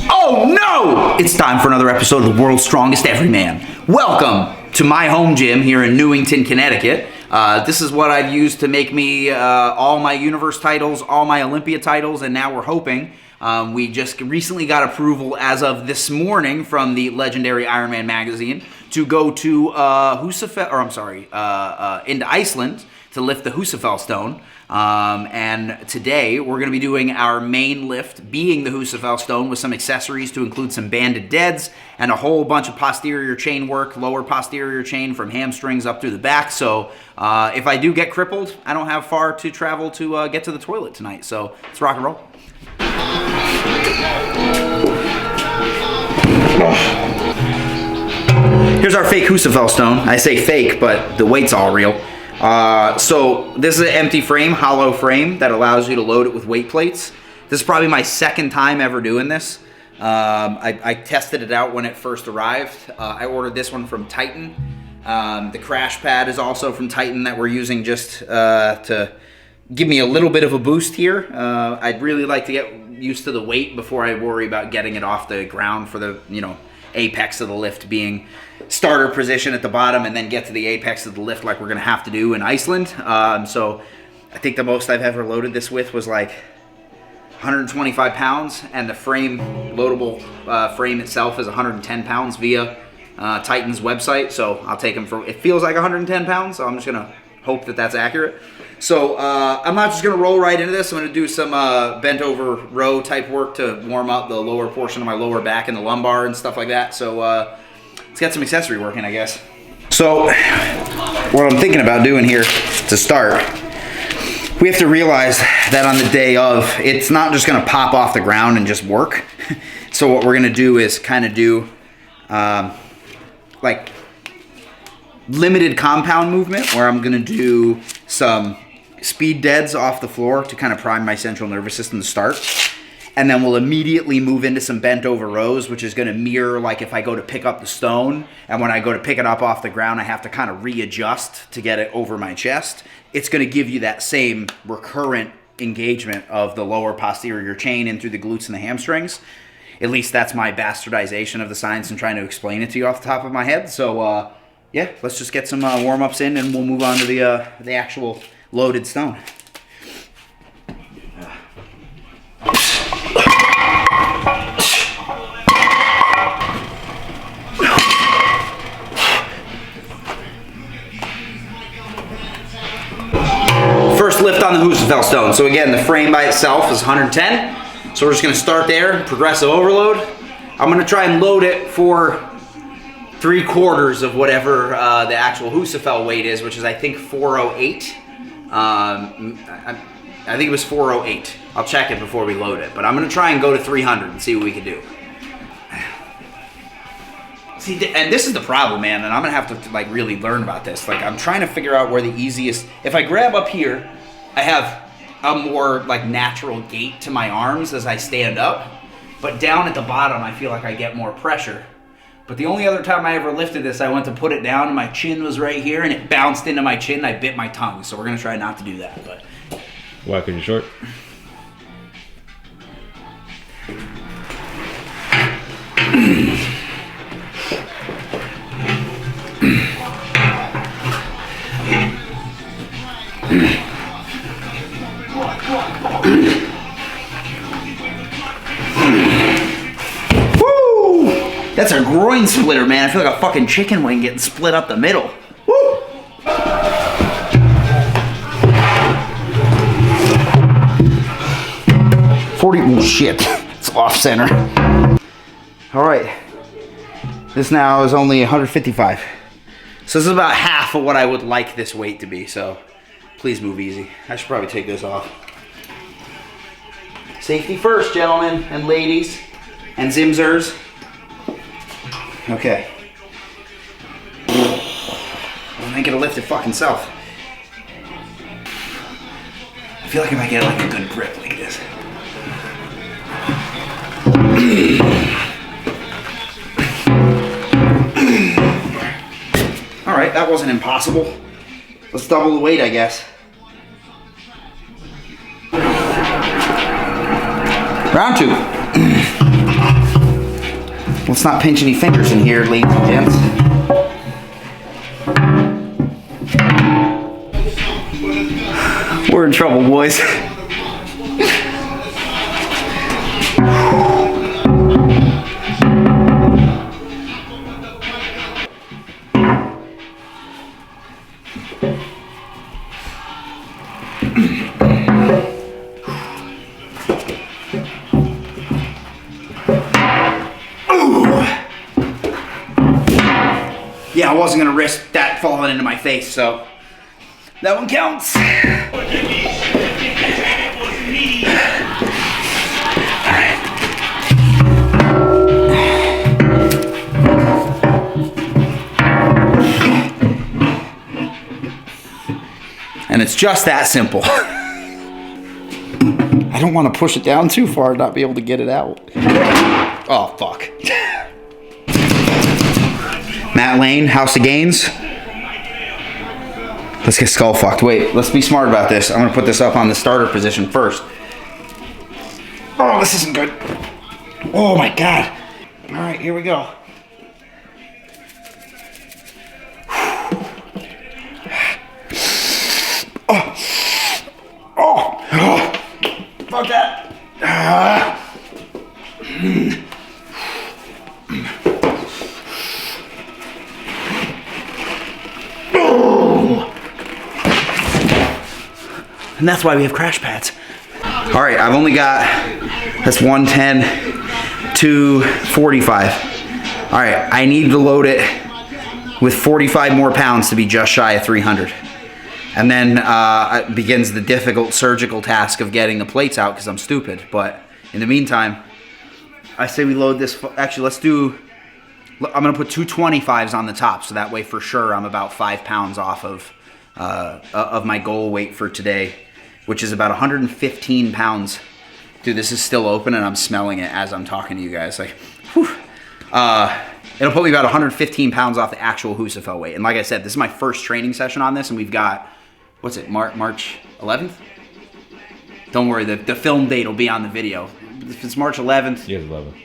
Oh no! It's time for another episode of The World's Strongest Everyman. Welcome to my home gym here in Newington, Connecticut. This is what I've used to make me all my universe titles, all my Olympia titles, and now we're hoping. We just recently got approval as of this morning from the legendary Ironman magazine to go to into Iceland to lift the Husafell stone. And today we're going to be doing our main lift, being the Husafell stone, with some accessories to include some banded deads and a whole bunch of posterior chain work, lower posterior chain from hamstrings up through the back. So if I do get crippled, I don't have far to travel to get to the toilet tonight. So let's rock and roll. Here's our fake Husafell stone. I say fake, but the weight's all real. So this is an empty frame, hollow frame that allows you to load it with weight plates. This is probably my second time ever doing this. I tested it out when it first arrived. I ordered this one from Titan. The crash pad is also from Titan that we're using just to give me a little bit of a boost here. I'd really like to get used to the weight before I worry about getting it off the ground for the, apex of the lift being starter position at the bottom and then get to the apex of the lift like we're gonna have to do in Iceland. So I think the most I've ever loaded this with was like 125 pounds, and the frame, loadable frame itself is 110 pounds via Titan's website. So I'll take them for, it feels like 110 pounds, so I'm just gonna hope that that's accurate. So I'm not just gonna roll right into this. I'm gonna do some bent over row type work to warm up the lower portion of my lower back and the lumbar and stuff like that. So let's get some accessory working, I guess. So what I'm thinking about doing here to start, we have to realize that on the day of, it's not just gonna pop off the ground and just work. So what we're gonna do is kind of do like limited compound movement, where I'm gonna do some speed deads off the floor to kind of prime my central nervous system to start. And then we'll immediately move into some bent over rows, which is gonna mirror like if I go to pick up the stone, and when I go to pick it up off the ground, I have to kind of readjust to get it over my chest. It's gonna give you that same recurrent engagement of the lower posterior chain in through the glutes and the hamstrings. At least that's my bastardization of the science and trying to explain it to you off the top of my head. So yeah, let's just get some warm-ups in, and we'll move on to the actual loaded stone. First lift on the Husafell stone. So again, the frame by itself is 110. So we're just gonna start there, progressive overload. I'm gonna try and load it for 3/4 of whatever the actual Husafell weight is, which is I think 408. I think it was 408. I'll check it before we load it, but I'm gonna try and go to 300 and see what we can do. See, and this is the problem, man, and I'm gonna have to like really learn about this. Like, I'm trying to figure out where the easiest, if I grab up here, I have a more like natural gait to my arms as I stand up, but down at the bottom, I feel like I get more pressure. But the only other time I ever lifted this, I went to put it down and my chin was right here and it bounced into my chin and I bit my tongue. So we're gonna try not to do that, but. Why, 'cause you're short? That's a groin splitter, man. I feel like a fucking chicken wing getting split up the middle. Woo! 40, oh shit, it's off center. All right, this now is only 155. So this is about half of what I would like this weight to be, so please move easy. I should probably take this off. Safety first, gentlemen and ladies and zimzers. Okay. I'm gonna lift it fucking self. I feel like I might get like a good grip like this. All right, that wasn't impossible. Let's double the weight, I guess. Round two. Let's not pinch any fingers in here, ladies and gents. We're in trouble, boys. Yeah, I wasn't gonna risk that falling into my face, so that one counts. And it's just that simple. I don't want to push it down too far and not be able to get it out. Oh, fuck. Matt Lane, House of Gains. Let's get skull fucked. Wait, let's be smart about this. I'm gonna put this up on the starter position first. Oh, this isn't good. Oh my God. All right, here we go. Oh, fuck that. And that's why we have crash pads. All right, I've only got, that's 110, 245. All right, I need to load it with 45 more pounds to be just shy of 300. And then begins the difficult surgical task of getting the plates out because I'm stupid. But in the meantime, I say we load this, actually let's do, I'm gonna put 225s on the top so that way for sure I'm about 5 pounds off of my goal weight for today, which is about 115 pounds. Dude, this is still open and I'm smelling it as I'm talking to you guys. Like, whew. It'll put me about 115 pounds off the actual Husafell weight. And like I said, this is my first training session on this and we've got, what's it, March 11th? Don't worry, the film date will be on the video. If it's March 11th, yeah, 11th.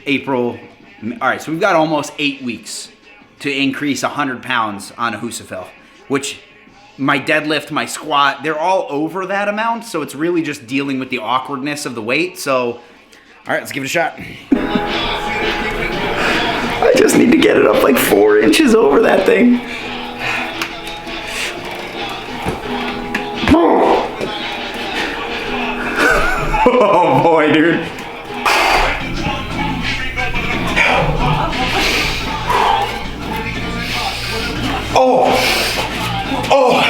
April, all right, so we've got almost 8 weeks to increase 100 pounds on a Husafell, which my deadlift, my squat, they're all over that amount, so it's really just dealing with the awkwardness of the weight. So, all right, let's give it a shot. I just need to get it up like 4 inches over that thing. Oh boy, dude. Oh. Oh.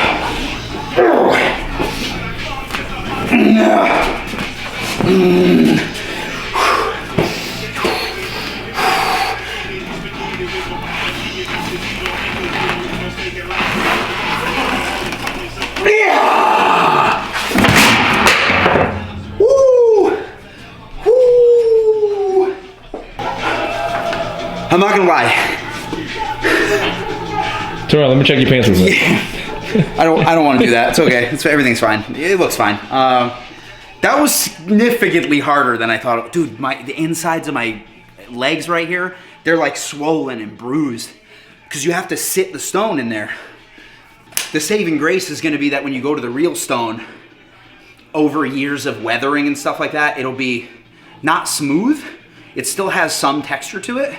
I'm not gonna lie. Turn around, let me check your pants real quick. I don't want to do that. It's okay. Everything's fine. It looks fine. That was significantly harder than I thought. Dude, the insides of my legs right here, they're like swollen and bruised because you have to sit the stone in there. The saving grace is going to be that when you go to the real stone, over years of weathering and stuff like that, it'll be not smooth. It still has some texture to it,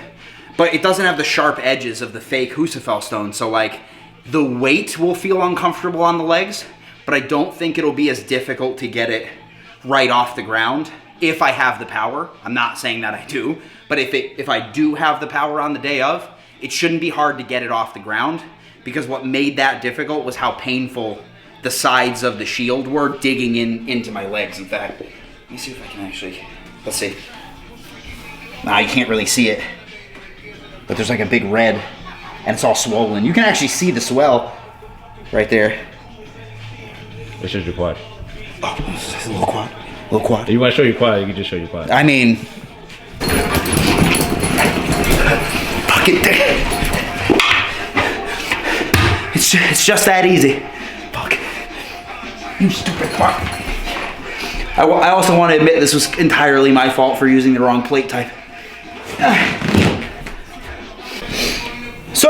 but it doesn't have the sharp edges of the fake Husafell stone. So like the weight will feel uncomfortable on the legs, but I don't think it'll be as difficult to get it right off the ground if I have the power. I'm not saying that I do, but if I do have the power on the day of, it shouldn't be hard to get it off the ground, because what made that difficult was how painful the sides of the shield were digging into my legs. In fact, let me see if I can actually, let's see. Nah, you can't really see it, but there's like a big red and it's all swollen. You can actually see the swell right there. It shows your quad. Oh, this is a little quad. Little quad. If you want to show your quad, you can just show your quad. I mean, fucking it's just that easy. Fuck. You stupid fuck. I also want to admit this was entirely my fault for using the wrong plate type.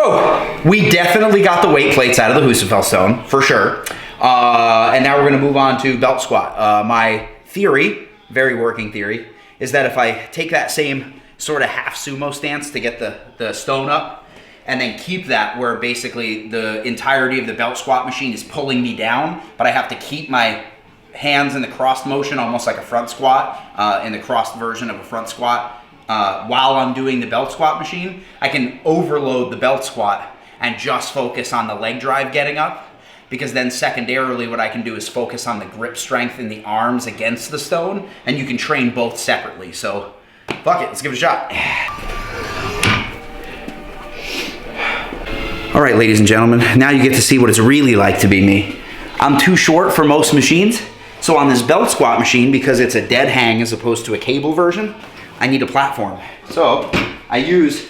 So we definitely got the weight plates out of the Husafell stone, for sure. And now we're gonna move on to belt squat. My theory, very working theory, is that if I take that same sort of half sumo stance to get the stone up, and then keep that where basically the entirety of the belt squat machine is pulling me down, but I have to keep my hands in the crossed motion, almost like a front squat, in the crossed version of a front squat, while I'm doing the belt squat machine, I can overload the belt squat and just focus on the leg drive getting up, because then secondarily what I can do is focus on the grip strength in the arms against the stone, and you can train both separately. So fuck it, let's give it a shot. All right, ladies and gentlemen, now you get to see what it's really like to be me. I'm too short for most machines, so on this belt squat machine, because it's a dead hang as opposed to a cable version, I need a platform. So I use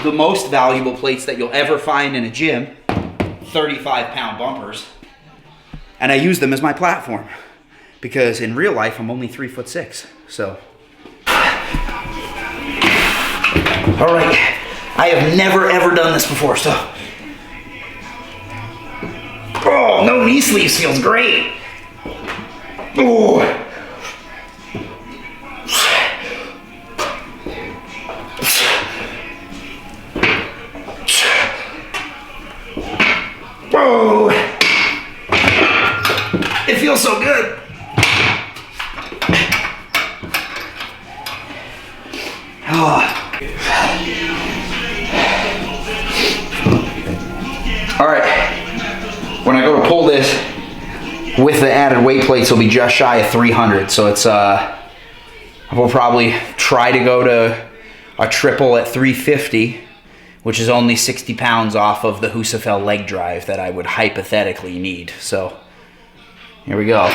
the most valuable plates that you'll ever find in a gym, 35-pound bumpers, and I use them as my platform, because in real life, I'm only 3'6", so. All right, I have never ever done this before, so. Oh, no knee sleeves feels great. Oh. Whoa. It feels so good. Oh. All right. When I go to pull this with the added weight plates, it'll be just shy of 300. So it's, I will probably try to go to a triple at 350, which is only 60 pounds off of the Husafell leg drive that I would hypothetically need. So here we go.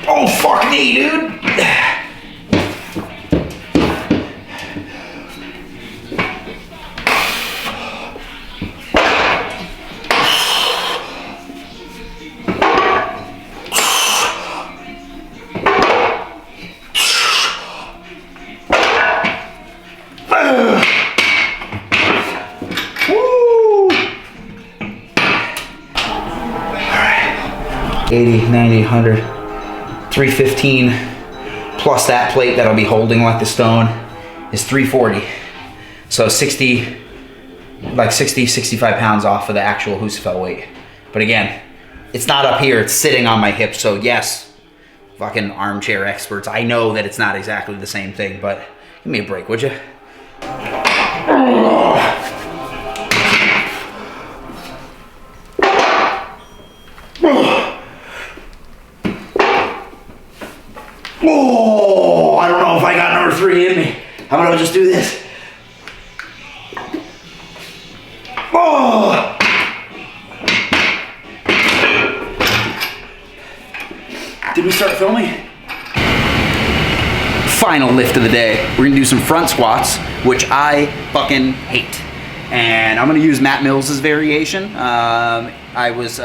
Oh, fuck me, dude. Woo! 80, 90, 100, 315 plus that plate that I'll be holding like the stone is 340. So 60, 65 pounds off of the actual Husafell weight. But again, it's not up here, it's sitting on my hip. So yes, fucking armchair experts, I know that it's not exactly the same thing, but give me a break, would you? Oh, I don't know if I got number 3 in me. How about I just do this? Oh! Did we start filming? Final lift of the day. We're gonna do some front squats, which I fucking hate. And I'm gonna use Matt Mills's variation. I was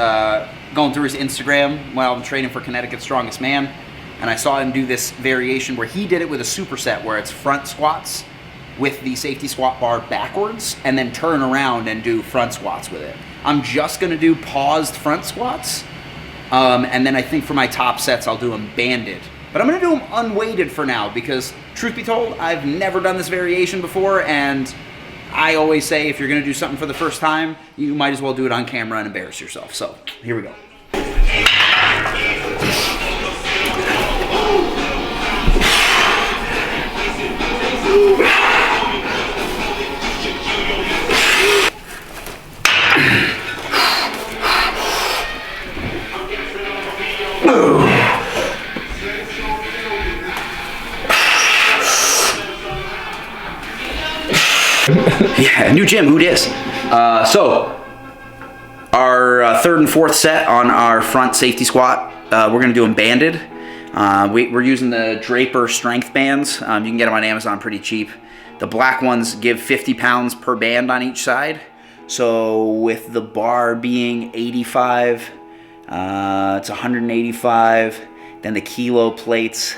going through his Instagram while I'm training for Connecticut's Strongest Man, and I saw him do this variation where he did it with a superset where it's front squats with the safety squat bar backwards and then turn around and do front squats with it. I'm just gonna do paused front squats, and then I think for my top sets I'll do them banded. But I'm gonna do them unweighted for now because, truth be told, I've never done this variation before, and I always say if you're gonna do something for the first time, you might as well do it on camera and embarrass yourself. So, here we go. Yeah, new gym, who dis? So, our third and fourth set on our front safety squat, we're gonna do them banded. We're using the Draper strength bands. You can get them on Amazon pretty cheap. The black ones give 50 pounds per band on each side. So with the bar being 85, it's 185. Then the kilo plates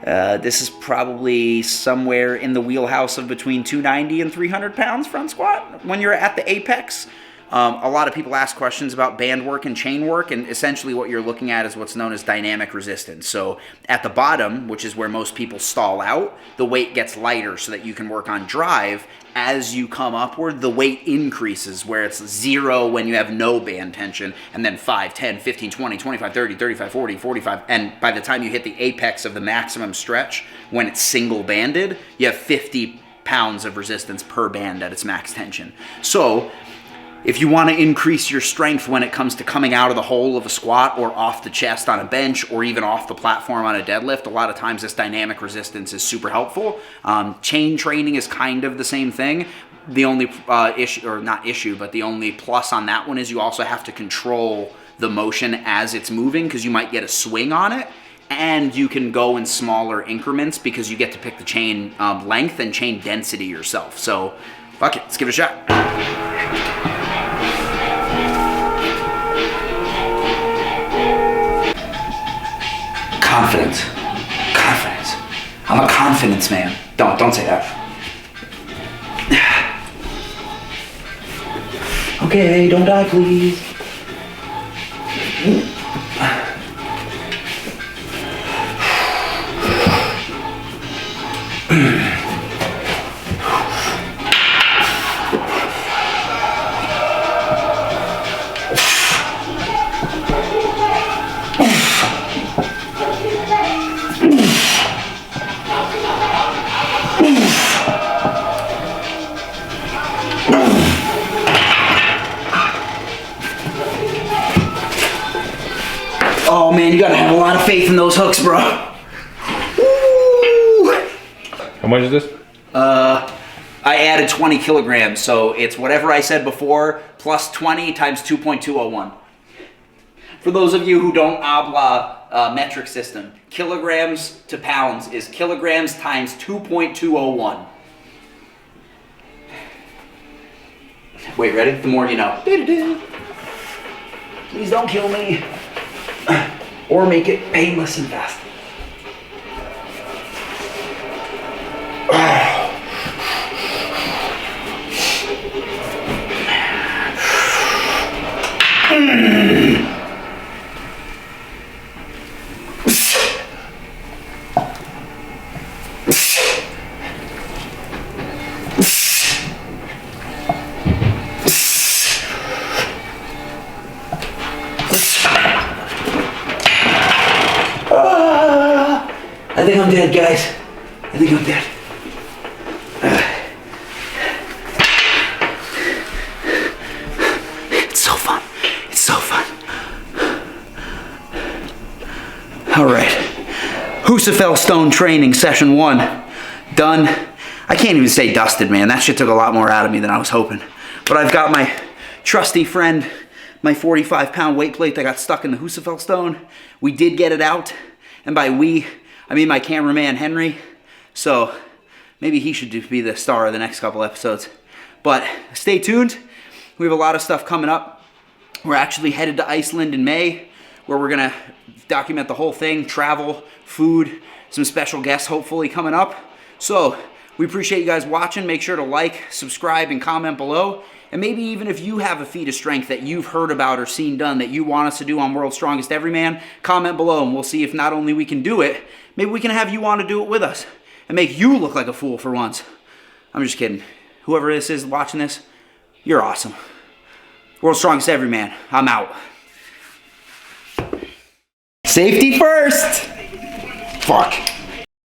This is probably somewhere in the wheelhouse of between 290 and 300 pounds front squat when you're at the apex. A lot of people ask questions about band work and chain work, and essentially what you're looking at is what's known as dynamic resistance. So at the bottom, which is where most people stall out, the weight gets lighter so that you can work on drive. As you come upward, the weight increases, where it's 0 when you have no band tension, and then 5, 10, 15, 20, 25, 30, 35, 40, 45, and by the time you hit the apex of the maximum stretch, when it's single banded, you have 50 pounds of resistance per band at its max tension. So if you want to increase your strength when it comes to coming out of the hole of a squat or off the chest on a bench or even off the platform on a deadlift, a lot of times this dynamic resistance is super helpful. Chain training is kind of the same thing. The only the only plus on that one is you also have to control the motion as it's moving, because you might get a swing on it. And you can go in smaller increments because you get to pick the chain length and chain density yourself. So fuck it, let's give it a shot. Confidence. I'm a confidence man. Don't say that. Okay, don't die, please. Oh man, you gotta have a lot of faith in those hooks, bro. Ooh. How much is this? I added 20 kilograms, so it's whatever I said before, plus 20 times 2.201. For those of you who don't habla metric system, kilograms to pounds is kilograms times 2.201. Wait, ready? The more you know. Please don't kill me. Or make it painless and fast. I think I'm dead, guys. I think I'm dead. It's so fun. It's so fun. All right. Husafell stone training session 1. Done. I can't even say dusted, man. That shit took a lot more out of me than I was hoping. But I've got my trusty friend, my 45-pound weight plate that got stuck in the Husafell stone. We did get it out. And by we, I mean my cameraman, Henry. So maybe he should be the star of the next couple episodes. But stay tuned. We have a lot of stuff coming up. We're actually headed to Iceland in May, where we're going to document the whole thing, travel, food, some special guests hopefully coming up. So we appreciate you guys watching. Make sure to like, subscribe, and comment below. And maybe even if you have a feat of strength that you've heard about or seen done that you want us to do on World's Strongest Everyman, comment below and we'll see if not only we can do it, maybe we can have you on to do it with us and make you look like a fool for once. I'm just kidding. Whoever this is watching this, you're awesome. World's Strongest Everyman, I'm out. Safety first. Fuck.